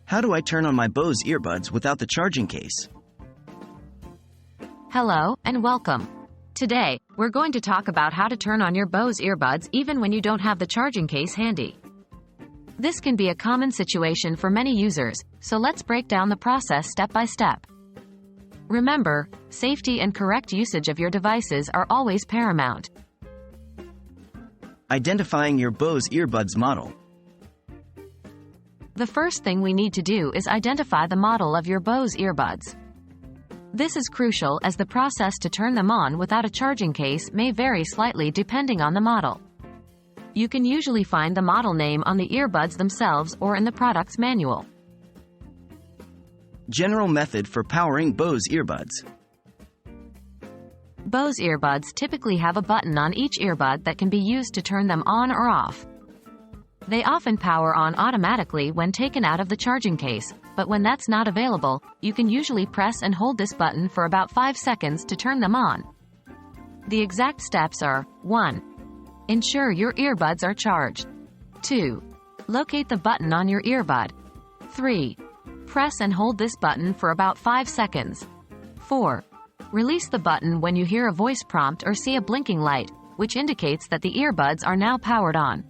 How do I turn on my Bose earbuds without the charging case? Hello, and welcome. Today, we're going to talk about how to turn on your Bose earbuds even when you don't have the charging case handy. This can be a common situation for many users, so let's break down the process step by step. Remember, safety and correct usage of your devices are always paramount. Identifying your Bose earbuds model. The first thing we need to do is identify the model of your Bose earbuds. This is crucial as the process to turn them on without a charging case may vary slightly depending on the model. You can usually find the model name on the earbuds themselves or in the product's manual. General method for powering Bose earbuds. Bose earbuds typically have a button on each earbud that can be used to turn them on or off. They often power on automatically when taken out of the charging case, but when that's not available, you can usually press and hold this button for about 5 seconds to turn them on. The exact steps are: 1. Ensure your earbuds are charged. 2. Locate the button on your earbud. 3. Press and hold this button for about 5 seconds. 4. Release the button when you hear a voice prompt or see a blinking light, which indicates that the earbuds are now powered on.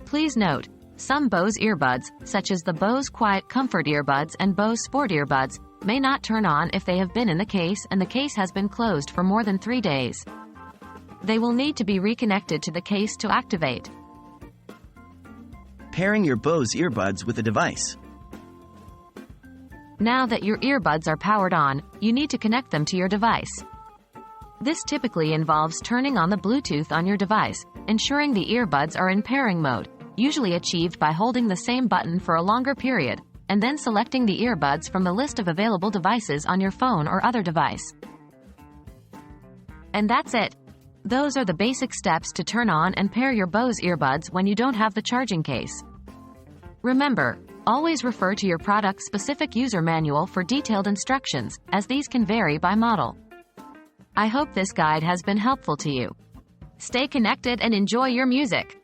Please note, some Bose earbuds, such as the Bose Quiet Comfort earbuds and Bose Sport earbuds, may not turn on if they have been in the case and the case has been closed for more than 3 days. They will need to be reconnected to the case to activate. Pairing your Bose earbuds with a device. Now that your earbuds are powered on, you need to connect them to your device. This typically involves turning on the Bluetooth on your device, ensuring the earbuds are in pairing mode, usually achieved by holding the same button for a longer period, and then selecting the earbuds from the list of available devices on your phone or other device. And that's it. Those are the basic steps to turn on and pair your Bose earbuds when you don't have the charging case. Remember, always refer to your product's specific user manual for detailed instructions, as these can vary by model. I hope this guide has been helpful to you. Stay connected and enjoy your music.